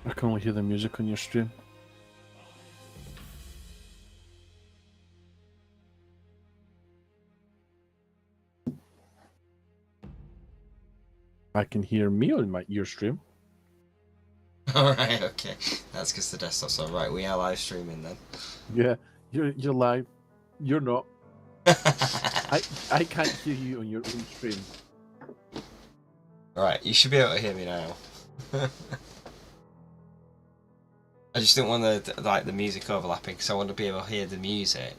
I can only hear the music on your stream. I can hear me on your stream. Alright, okay. That's because the desktop's on. Right, we are live streaming then. Yeah, you're live. You're not. I can't hear you on your own stream. Right, you should be able to hear me now. I just didn't want the music overlapping because I want to be able to hear the music,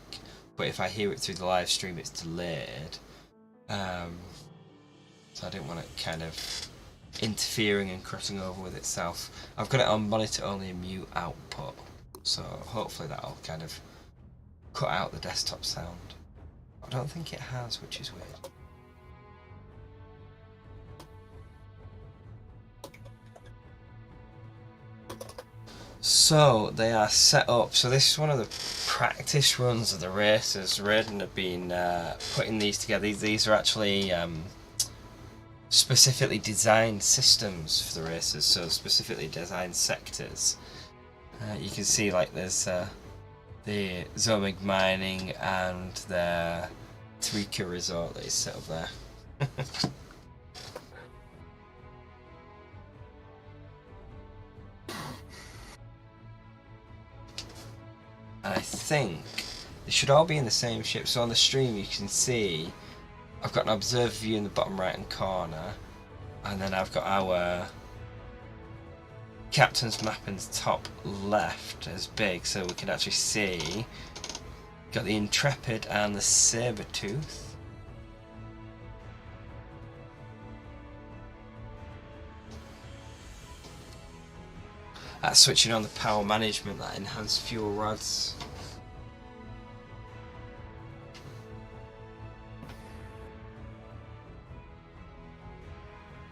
but if I hear it through the live stream, it's delayed. So I didn't want it kind of interfering and crossing over with itself. I've got it on monitor only and mute output, so hopefully that'll kind of cut out the desktop sound. I don't think it has, which is weird. So they are set up. So this is one of the practice runs of the races. Raiden have been putting these together. These are actually specifically designed systems for the races. So specifically designed sectors. You can see like there's the Zomig mining and the Trika resort that is set up there. And I think they should all be in the same ship. So on the stream you can see I've got an observer view in the bottom right hand corner, and then I've got our captain's map in the top left as big, so we can actually see. Got the Intrepid and the Sabertooth. Switching on the power management, that enhanced fuel rods.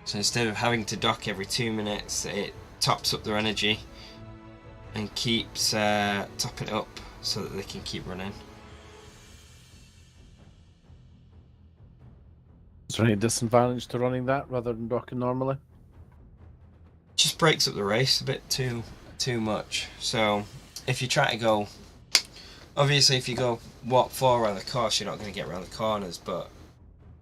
So instead of having to dock every 2 minutes, it tops up their energy and keeps topping it up so that they can keep running. Is there any disadvantage to running that rather than docking normally? Just breaks up the race a bit too much. So if you try to go, obviously if you go warp 4 around the course, you're not going to get around the corners, but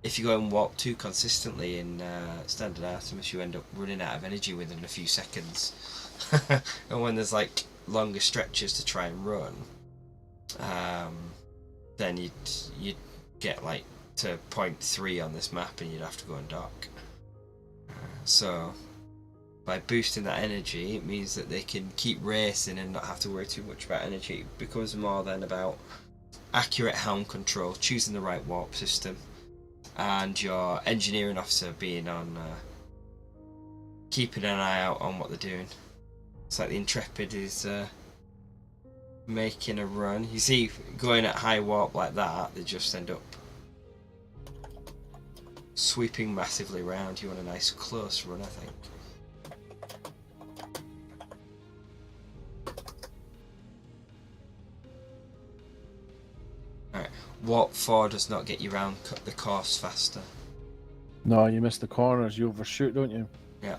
if you go and warp 2 consistently in standard Artemis, you end up running out of energy within a few seconds. And when there's like longer stretches to try and run, then you'd get like to 0.3 on this map and you'd have to go and dock. So by boosting that energy, it means that they can keep racing and not have to worry too much about energy. It becomes more then about accurate helm control, choosing the right warp system, and your engineering officer being on keeping an eye out on what they're doing. It's like the Intrepid is making a run. You see, going at high warp like that, they just end up sweeping massively around. You want a nice close run, I think. Alright, warp 4 does not get you around the course faster. No, you miss the corners, you overshoot, don't you? Yeah.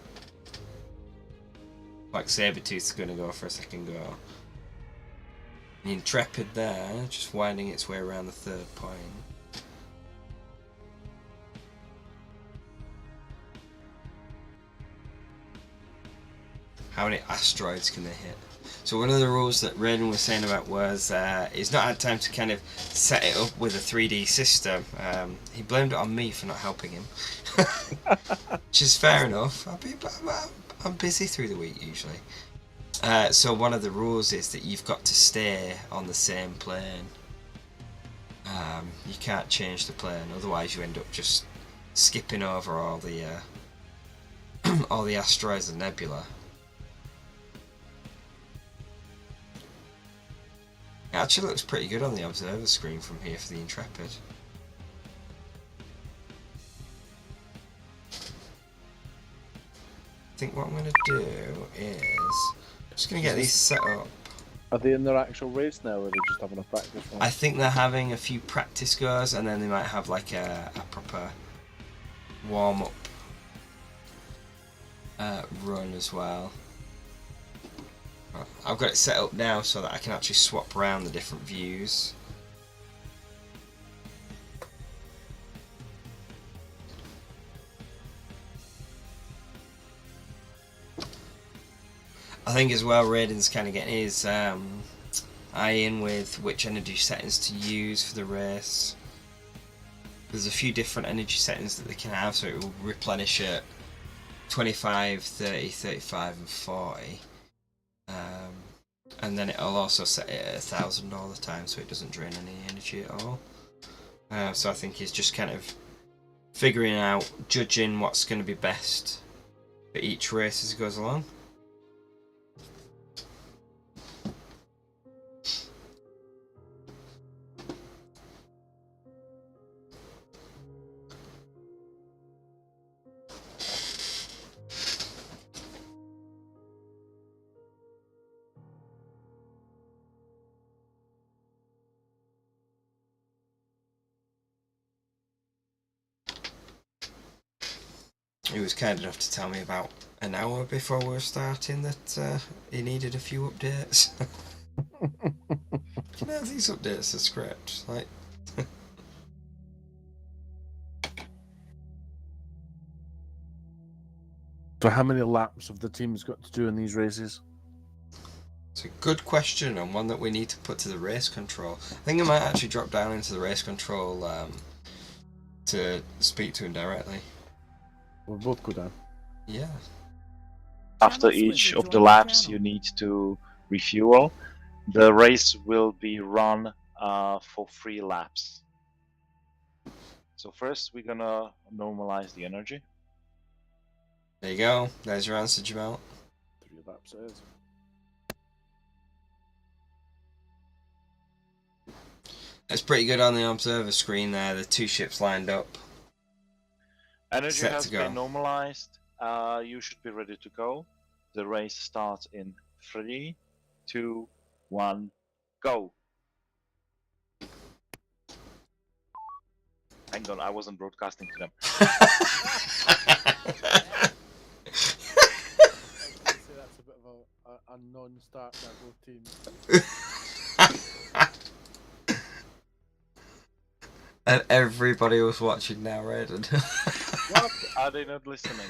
Like Sabertooth's going to go for a second go. The Intrepid there, just winding its way around the 3rd point. How many asteroids can they hit? So one of the rules that Raiden was saying about was he's not had time to kind of set it up with a 3D system. He blamed it on me for not helping him, which is fair enough. I'm busy through the week usually. So one of the rules is that you've got to stay on the same plane. You can't change the plane, otherwise you end up just skipping over all the all the asteroids and nebula. It actually looks pretty good on the observer screen from here for the Intrepid. I think what I'm going to do is I'm just going to get these set up. Are they in their actual race now, or are they just having a practice one? I think they're having a few practice goes, and then they might have like a proper warm-up run as well. I've got it set up now so that I can actually swap around the different views. I think as well Raiden's kind of getting his eye in with which energy settings to use for the race. There's a few different energy settings that they can have, so it will replenish at 25, 30, 35 and 40. And then it'll also set it at 1,000 all the time, so it doesn't drain any energy at all. So I think he's just kind of figuring out, judging what's going to be best for each race as it goes along. He was kind enough to tell me about an hour before we were starting that he needed a few updates. Can I have these updates to script? Like, So how many laps have the teams got to do in these races? it's a good question and one that we need to put to the race control. I think I might actually drop down into the race control to speak to him directly. We'll both go down. Yeah. After each of the laps, you need to refuel. The race will be run for 3 laps. So first, we're gonna normalize the energy. There you go. There's your answer, Jamal. 3 laps it is. It's pretty good on the observer screen there. The 2 ships lined up. Energy Set has to go. been normalized. You should be ready to go. The race starts in 3, 2, 1, go. Hang on, I wasn't broadcasting to them. That's a bit of a non-start that both teams. And everybody was watching now, Raiden. What? Are they not listening?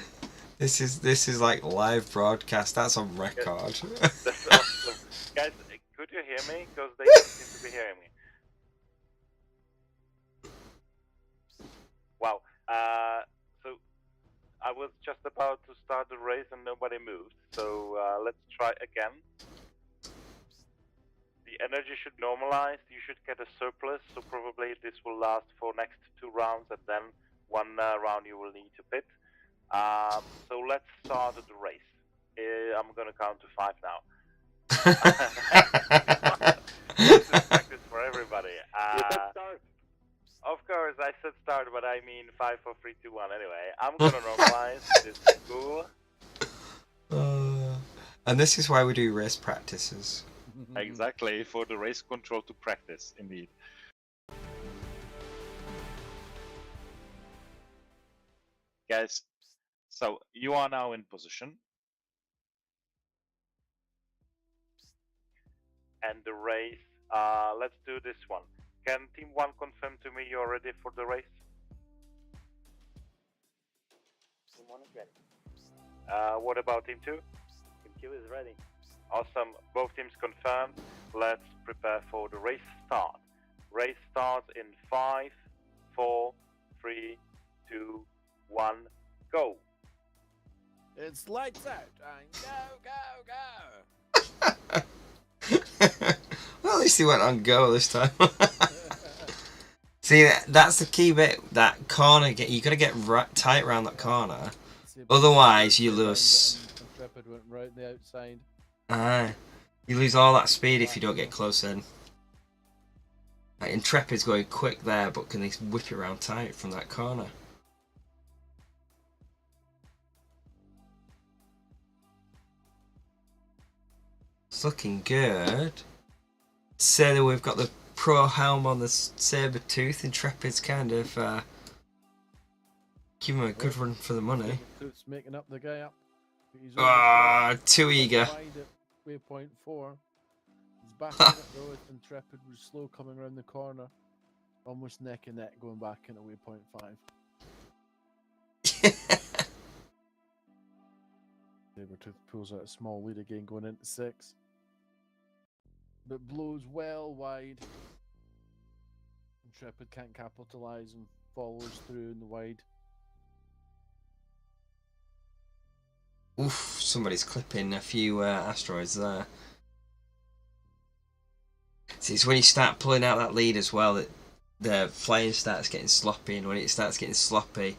This is like live broadcast. That's on record. That's awesome. Guys, could you hear me? Because they don't seem to be hearing me. Wow. So I was just about to start the race and nobody moved. So let's try again. The energy should normalize. You should get a surplus. So probably this will last for next 2 rounds, and then 1 round you will need to pit. So let's start the race. I'm gonna count to 5 now. This is practice for everybody. Start. Of course, I said start, but I mean 5, 4, 3, 2, 1. Anyway, I'm gonna normalize. This is cool. And this is why we do race practices. Exactly, for the race control to practice, indeed. Guys, so you are now in position. And the race, let's do this one. Can Team 1 confirm to me you're ready for the race? Team 1 is ready. What about Team 2? Team 2 is ready. Awesome, both teams confirmed. Let's prepare for the race start. Race starts in 5, 4, 3, 2, 1, go. It's lights out and go, go, go. Well, at least he went on go this time. See, that's the key bit. That corner, you got to get tight around that corner. Otherwise, you lose. Intrepid went right the outside. Aye. You lose all that speed if you don't get close in. Like, Intrepid's going quick there, but can they whip it around tight from that corner? It's looking good. Say that we've got the pro helm on the saber tooth. Intrepid's kind of give him a good run for the money. It's making up the guy up. Too eager. waypoint 4. He's back in it though. Intrepid was slow coming around the corner. Almost neck and neck going back into waypoint 5. Sabretooth pulls out a small lead again going into 6. But blows well wide. Intrepid can't capitalise and follows through in the wide. Oof, somebody's clipping a few asteroids there. See, it's when you start pulling out that lead as well that the flying starts getting sloppy, and when it starts getting sloppy,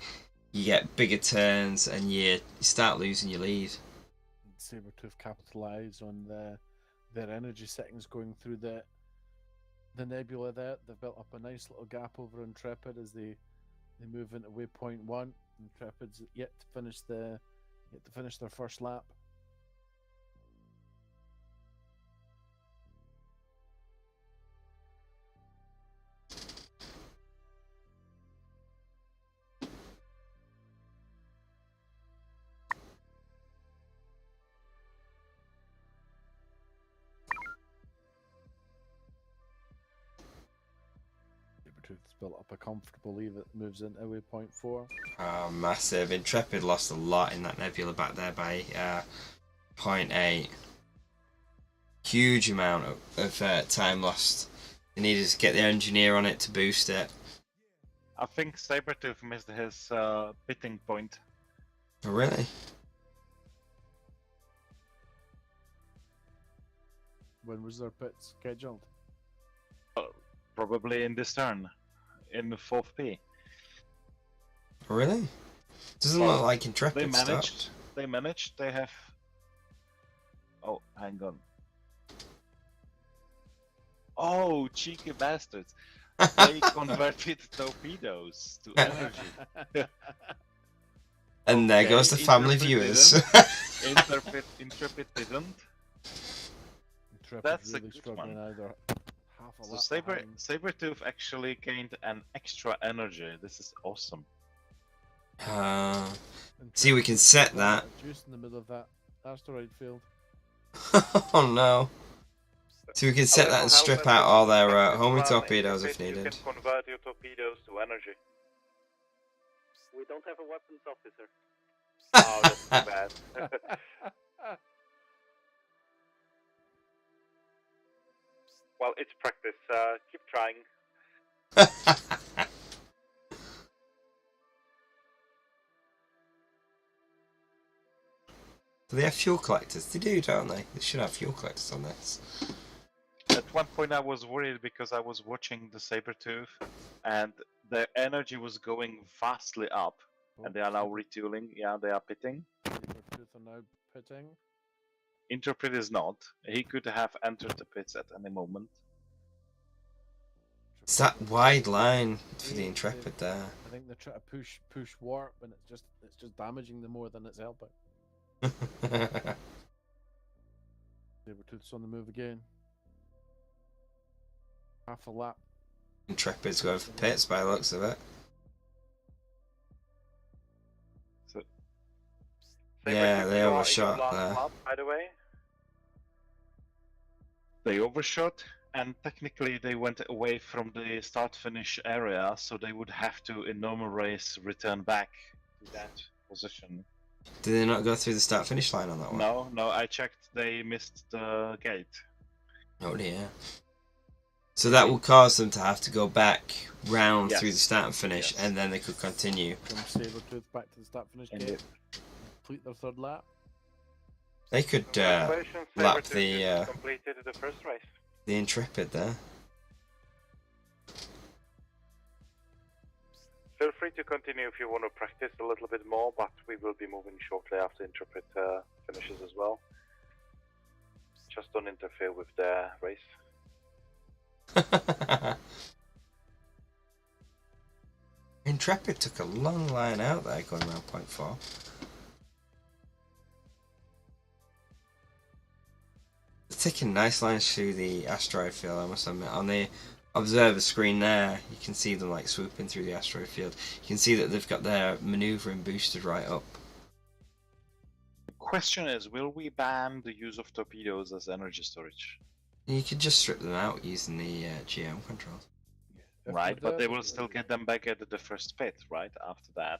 you get bigger turns and you start losing your lead. Sabretooth capitalise on their energy settings going through the nebula there. They've built up a nice little gap over Intrepid as they move into waypoint 1. Intrepid's yet to finish their first lap. Sabretooth's built up a comfortable lead that moves into waypoint 4. Oh, massive. Intrepid lost a lot in that nebula back there by 0.8. Huge amount of time lost. They needed to get the engineer on it to boost it. I think Sabretooth missed his pitting point. Oh, really? When was their pit scheduled? Probably in this turn, in the 4th P. Oh, really? Doesn't look like Intrepid stopped. They managed. They have. Oh, hang on. Oh, cheeky bastards! They converted torpedoes to energy. And there goes the family viewers. Intrepid didn't. Intrepid's That's a really good struggling one. either. Half a So lap behind. Sabretooth actually gained an extra energy. This is awesome. See, we can set that. Juice in the middle of that asteroid field. Oh no. So we can set that and strip out all their homing torpedoes if You needed. can convert your torpedoes to energy. We don't have a weapons officer. Oh, that's too bad. Well, it's practice. Keep trying. Do they have fuel collectors? They do, don't they? They should have fuel collectors on this. At one point, I was worried because I was watching the Sabretooth, and their energy was going vastly up, and they are now retooling. Yeah, they are pitting. Sabretooth are now pitting. Intrepid is not. He could have entered the pits at any moment. It's that wide line for the Intrepid there. I think they're trying to push warp, and it's just damaging them more than it's helping. Sabretooth's on the move again. Half a lap. Intrepid's going for pits by the looks of it. So, Yeah, they you are in overshot your last there. lap, by the way. They overshot, and technically they went away from the start-finish area, so they would have to, in normal race, return back to that position. Did they not go through the start-finish line on that one? No, I checked. They missed the gate. Oh dear. So that will cause them to have to go back round through the start and finish, and then they could continue. From Sabretooth back to the start finish Indeed. gate. Complete their third lap. They could Congratulations, lap Sabretooth, you completed the first race. the Intrepid there. Feel free to continue if you want to practice a little bit more, but we will be moving shortly after Intrepid finishes as well. Just don't interfere with their race. Intrepid took a long line out there going around point 4. They're taking nice lines through the asteroid field, I must admit. On the observer screen there, you can see them like swooping through the asteroid field. You can see that they've got their manoeuvring boosted right up. question is, will we ban the use of torpedoes as energy storage? You could just strip them out using the GM controls. If Right, they're but they there, will still get them back at the first pit, right? After that.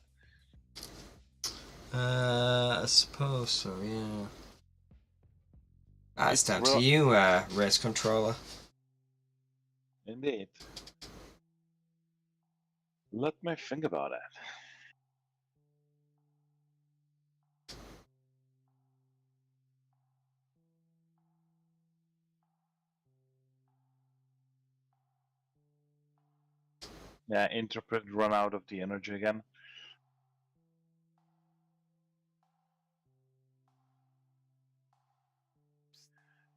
I suppose so, yeah. It's down Well- to you, race controller. Indeed. Let me think about it. Yeah, interpret run out of the energy again.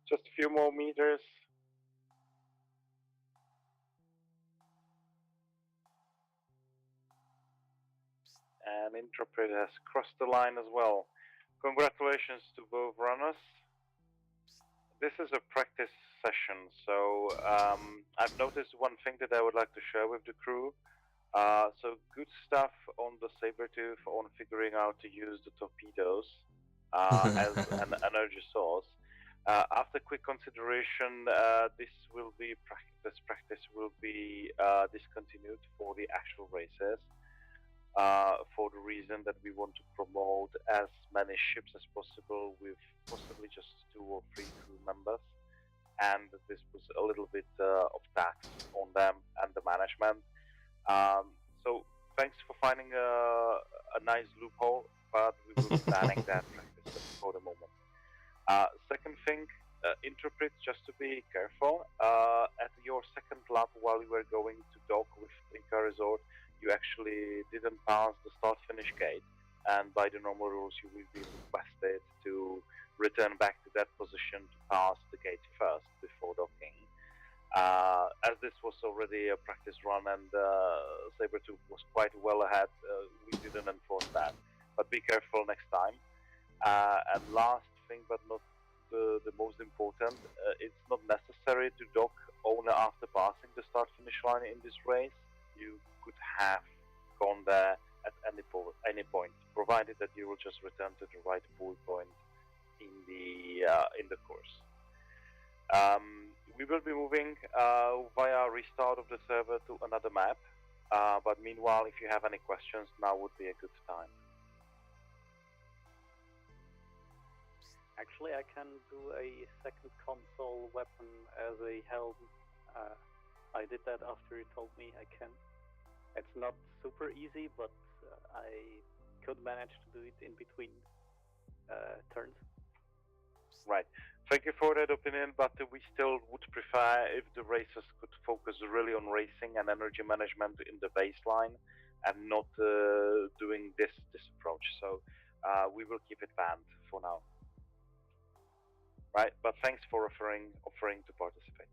Just a few more meters. And Intrepid has crossed the line as well. Congratulations to both runners. This is a practice session, so I've noticed one thing that I would like to share with the crew. So good stuff on the Sabertooth on figuring out to use the torpedoes as an energy source. After quick consideration, this practice will be discontinued for the actual races. For the reason that we want to promote as many ships as possible with possibly just 2 or 3 crew members, and this was a little bit of tax on them and the management. So thanks for finding a nice loophole, but we will be banning that practice for the moment. Second thing, interpret, just to be careful, at your second lap while you were going to dock with Inca Resort, you actually didn't pass the start-finish gate, and by the normal rules you will be requested to return back to that position to pass the gate first before docking. As this was already a practice run and Sabertooth was quite well ahead, we didn't enforce that. But be careful next time. And last thing, but not the most important, it's not necessary to dock only after passing the start-finish line in this race. You could have gone there at any point, provided that you will just return to the right buoy point in the course. We will be moving via restart of the server to another map, but meanwhile, if you have any questions, now would be a good time. Actually, I can do a second console weapon as a helm. I did that after you told me I can. It's not super easy, but I could manage to do it in between turns. Right. Thank you for that opinion, but we still would prefer if the racers could focus really on racing and energy management in the baseline and not doing this approach. So we will keep it banned for now. Right, but thanks for offering to participate.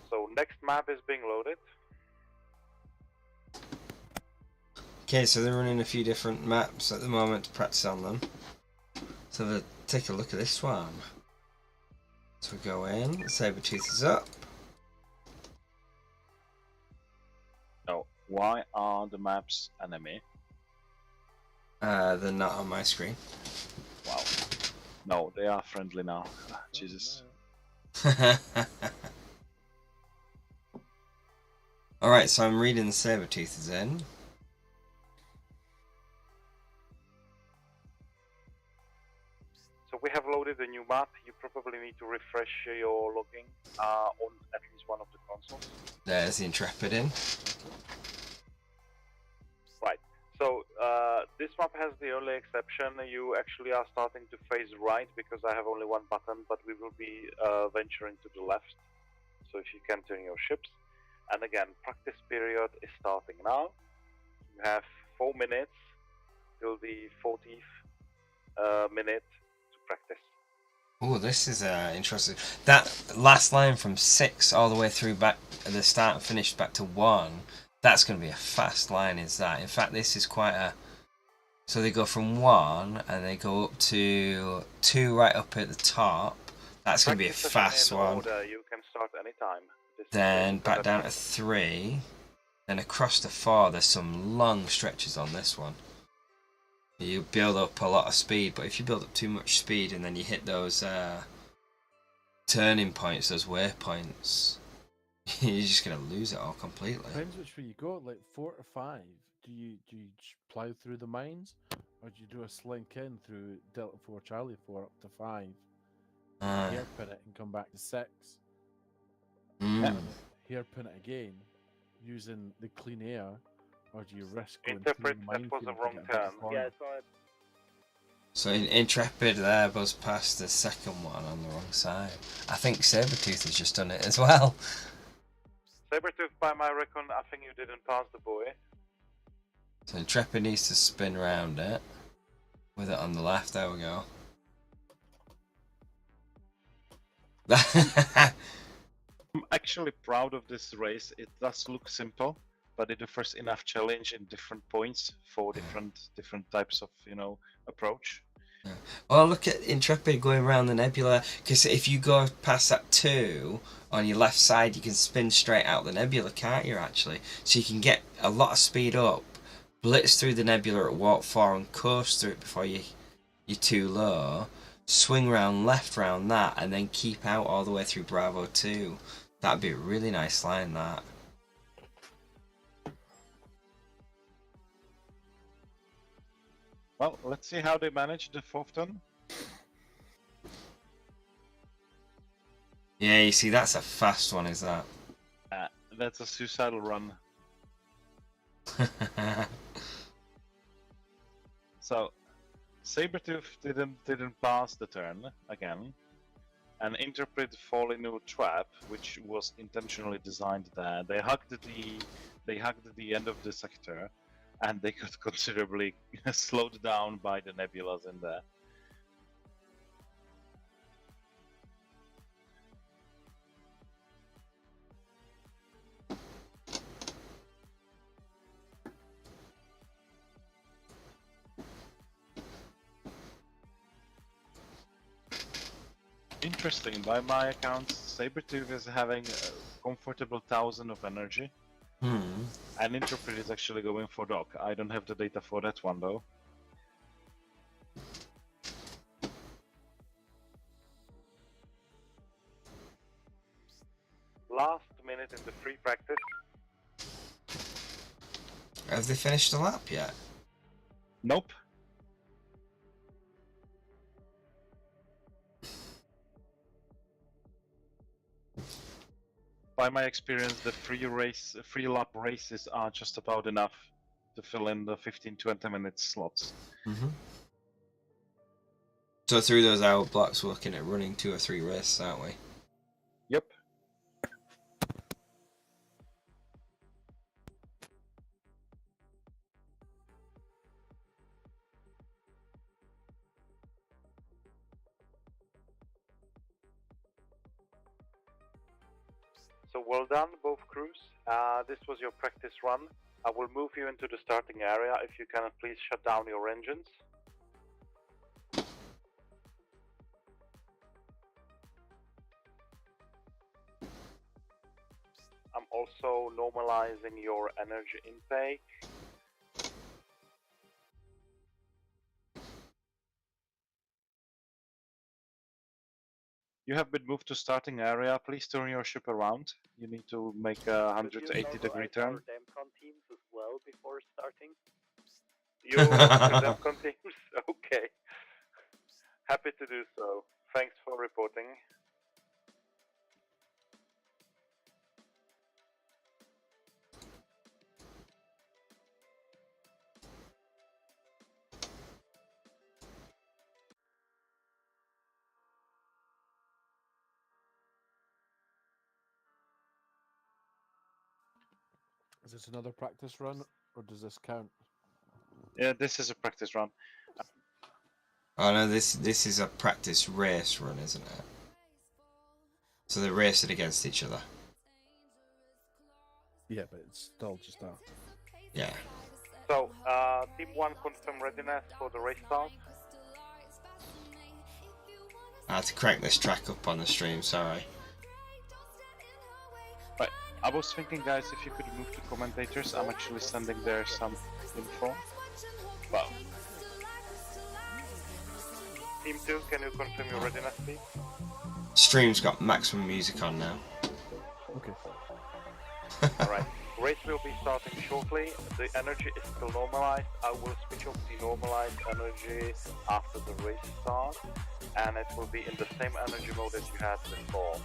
So next map is being loaded. Okay, so they're running a few different maps at the moment to practice on them. So we'll take a look at this one. So we go in, Sabertooth is up. No, why are the maps enemy? They're not on my screen. Wow. No, they are friendly now. Jesus. Alright, so I'm reading the Sabertooth is in. So we have loaded a new map. You probably need to refresh your logging on at least one of the consoles. There's the Intrepid in. Right. So this map has the only exception. You actually are starting to face right because I have only one button, but we will be venturing to the left. So if you can turn your ships. And again, practice period is starting now. You have 4 minutes till the 40th minute to practice. Oh, this is interesting. That last line from 6 all the way through back at the start and finish back to 1, that's going to be a fast line, is that? In fact, this is quite a... So they go from 1 and they go up to 2 right up at the top. That's going to be a fast one. Order. You can start anytime. then back down to 3, then across to 4. There's some long stretches on this one. You build up a lot of speed, but if you build up too much speed and then you hit those turning points, those waypoints, you're just gonna lose it all completely. Depends which way you go. Like 4 to 5, do you plow through the mines, or do you do a slink in through Delta 4 Charlie 4 up to 5, hairpin it and come back to 6, hairpin it again using the clean air, or do you risk going Interpret, through the that was a minefield to wrong get a better turn. corner? Yeah, I saw it. So Intrepid there was past the second one on the wrong side. I think Sabretooth has just done it as well. Sabretooth, by my reckon, I think you didn't pass the boy. So Intrepid needs to spin around it with it on the left. There we go. I'm actually proud of this race. It does look simple, but it offers enough challenge in different points for different types of approach. Well, look at Intrepid going around the nebula, because if you go past that 2 on your left side, you can spin straight out the nebula, can't you, actually? So you can get a lot of speed up, blitz through the nebula at warp 4 and coast through it before you're too low, swing round left round that, and then keep out all the way through Bravo 2. That'd be a really nice line, that. Well, let's see how they manage the 4th turn. Yeah, you see, that's a fast one, is that? That's a suicidal run. So, Sabretooth didn't pass the turn again, and Interpret fall into a trap, which was intentionally designed there. They hugged the end of the sector, and they got considerably slowed down by the nebulas in there. Interesting. By my account, Sabretooth is having a comfortable 1000 of energy. And Interpret is actually going for Dock. I don't have the data for that one though. Last minute in the free practice. Have they finished the lap yet? Nope. By my experience, the free lap races are just about enough to fill in the 15-20 minute slots. So through those hour blocks, we're looking at running 2 or 3 races, aren't we? Yep. So well done, both crews. This was your practice run. I will move you into the starting area. If you can, please shut down your engines. I'm also normalizing your energy intake. You have been moved to starting area. Please turn your ship around. You need to make a 180-degree turn. Demcon teams as well before starting. You Demcon teams? Okay. Happy to do so. Thanks for reporting. Is this another practice run, or does this count? Yeah, this is a practice run. Oh no, this is a practice race run, isn't it? So they're racing against each other. Yeah, but it's still just a... Yeah. So, Team 1 confirm readiness for the race start. I had to crank this track up on the stream, sorry. I was thinking, guys, if you could move to commentators, I'm actually sending there some info. Well, Team 2, can you confirm your readiness, please? Stream's got maximum music on now. Okay. Alright, race will be starting shortly. The energy is still normalized. I will switch off the normalized energy after the race starts, and it will be in the same energy mode as you had before.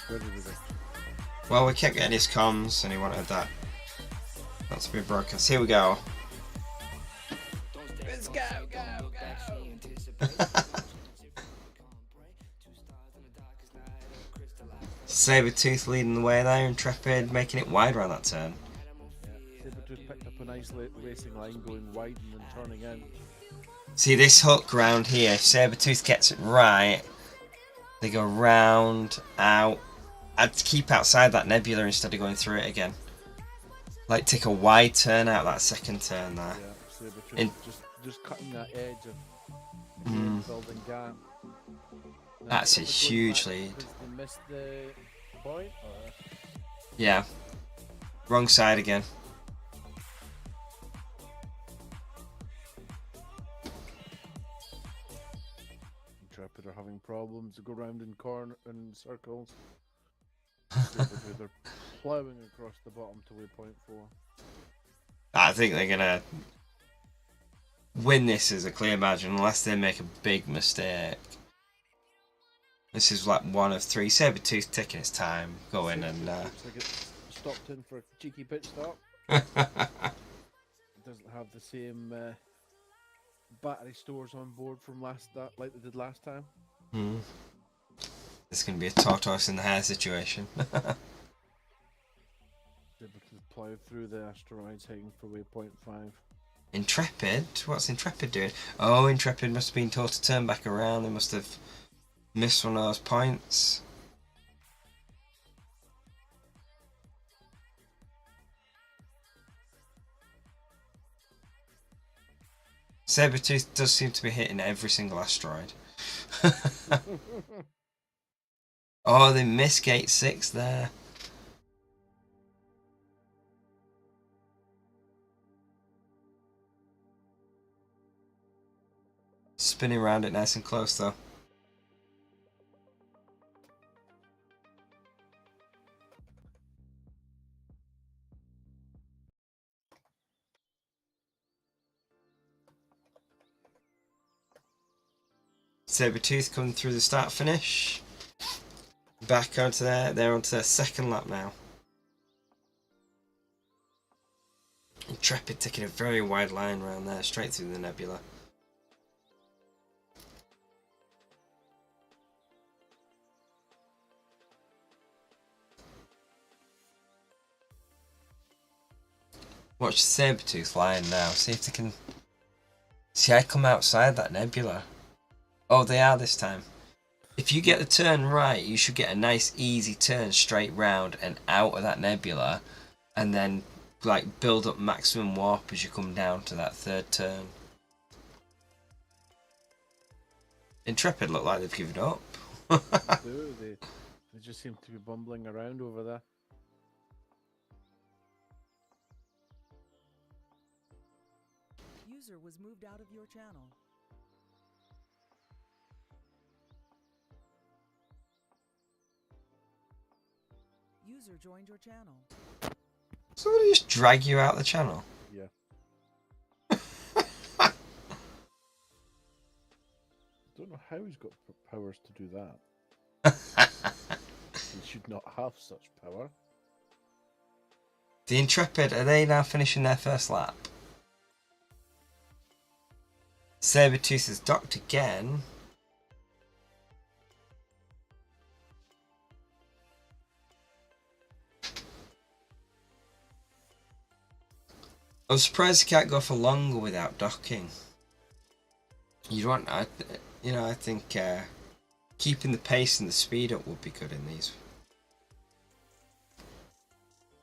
Where did we go? Well, we kept getting his comms, and he wanted that. That's a bit broken. So here we go. Let's go, go, go! Sabretooth leading the way there, Intrepid making it wide around that turn. Yeah, Sabretooth picked up a nice racing line going wide and then turning in. See this hook round here, if Sabretooth gets it right, they go round, out. I'd keep outside that nebula instead of going through it again. Like take a wide turn out that second turn there. Yeah, Sabretooth just cutting that edge of building gap. Now, That's a if it goes huge back lead. because they missed the point, or... Yeah. Wrong side again. Intrepid are having problems to go round in circles. They're ploughing across the bottom to waypoint 4. I think they're gonna win this as a clear margin unless they make a big mistake. This is like one of three. Sabretooth taking his time, going and Looks like it's stopped in for a cheeky pit stop. It doesn't have the same battery stores on board from like they did last time. It's going to be a tortoise in the hare situation. Able to plough through the asteroids heading for waypoint 5. Intrepid? What's Intrepid doing? Oh, Intrepid must have been told to turn back around. They must have missed one of those points. Sabretooth does seem to be hitting every single asteroid. Oh, they missed gate 6 there. Spinning around it nice and close though. Sabretooth coming through the start finish. Back onto they're onto their second lap now. Intrepid taking a very wide line around there, straight through the nebula. Watch Sabretooth line now, see if they can... See, I come outside that nebula. Oh, they are this time. If you get the turn right, you should get a nice easy turn straight round and out of that nebula, and then like build up maximum warp as you come down to that third turn. Intrepid look like they've given up. They just seem to be bumbling around over there. User was moved out of your channel. User joined your channel. Somebody just drag you out the channel. Yeah. Don't know how he's got powers to do that. He should not have such power. The Intrepid, are they now finishing their first lap? Sabretooth is docked again. I'm surprised he can't go for longer without docking. You don't, I think keeping the pace and the speed up would be good in these.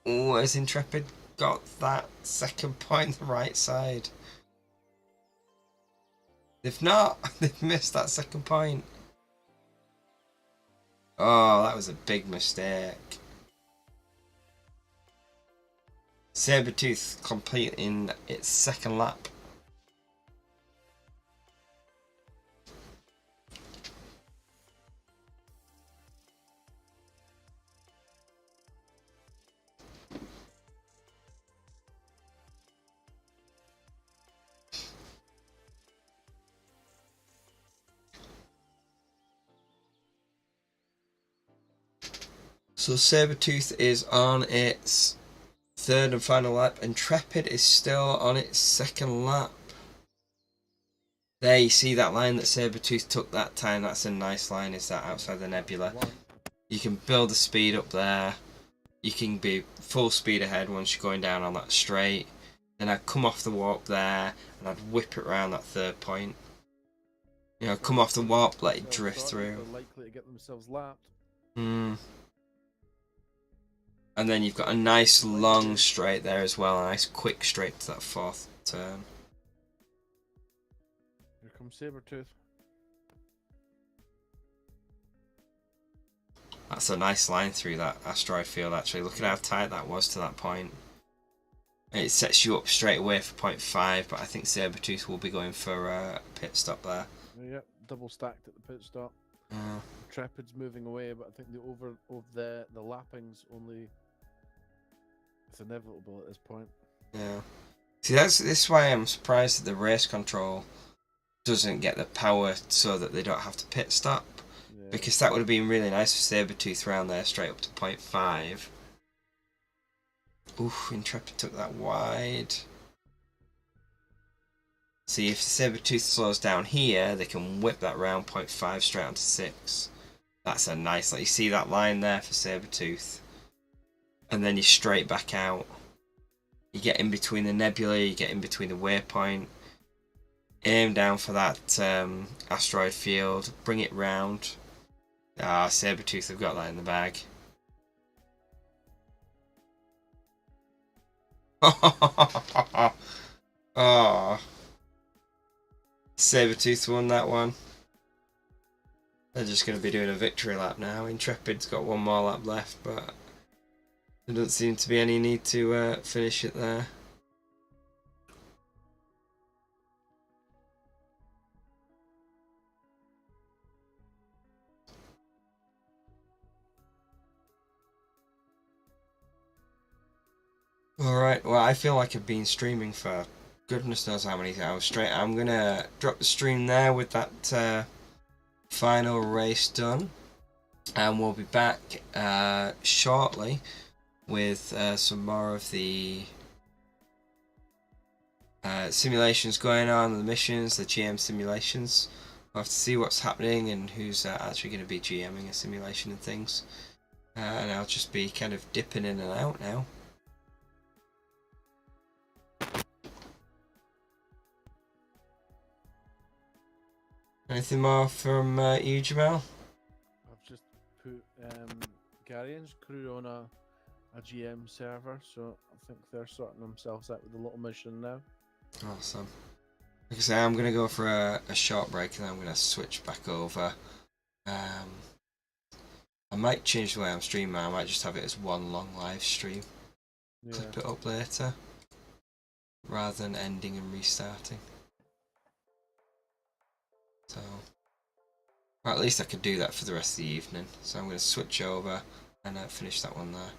Oh, has Intrepid got that second point on the right side? They've not. They've missed that second point. Oh, that was a big mistake. Sabretooth completing its second lap. So Sabretooth is on its third and final lap. Intrepid is still on its second lap. There you see that line that Sabretooth took that time. That's a nice line, is that outside the nebula. You can build the speed up there. You can be full speed ahead once you're going down on that straight. Then I'd come off the warp there and I'd whip it around that third point. You know, come off the warp, let it drift through. They're likely to get themselves lapped. And then you've got a nice long straight there as well, a nice quick straight to that fourth turn. Here comes Sabretooth. That's a nice line through that asteroid field actually. Look at how tight that was to that point. And it sets you up straight away for 0.5, but I think Sabretooth will be going for a pit stop there. Yep, double stacked at the pit stop. Intrepid's moving away, but I think the lappings only. It's inevitable at this point. Yeah. See, this is why I'm surprised that the race control doesn't get the power so that they don't have to pit stop. Yeah. Because that would have been really nice for Sabretooth round there, straight up to 0.5. Oof, Intrepid took that wide. See, if the Sabretooth slows down here, they can whip that round 0.5 straight onto 6. That's a nice, like you see that line there for Sabretooth. And then you're straight back out. You get in between the nebula, you get in between the waypoint. Aim down for that asteroid field, bring it round. Ah, Sabretooth have got that in the bag. Oh, Sabretooth won that one. They're just going to be doing a victory lap now. Intrepid's got one more lap left, but there doesn't seem to be any need to finish it there. Alright, well I feel like I've been streaming for goodness knows how many hours straight. I'm going to drop the stream there with that final race done. And we'll be back shortly with some more of the simulations going on, the missions, the GM simulations. We'll have to see what's happening and who's actually going to be GMing a simulation and things. And I'll just be kind of dipping in and out now. Anything more from you, Jamal? I've just put Guardian's crew on a GM server, so I think they're sorting themselves out with a little mission now. Awesome. Like I say, I'm going to go for a short break and then I'm going to switch back over. I might change the way I'm streaming. I might just have it as one long live stream. Yeah. Clip it up later rather than ending and restarting. So, or at least I could do that for the rest of the evening. So I'm going to switch over and finish that one there.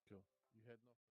Cool. You heading off?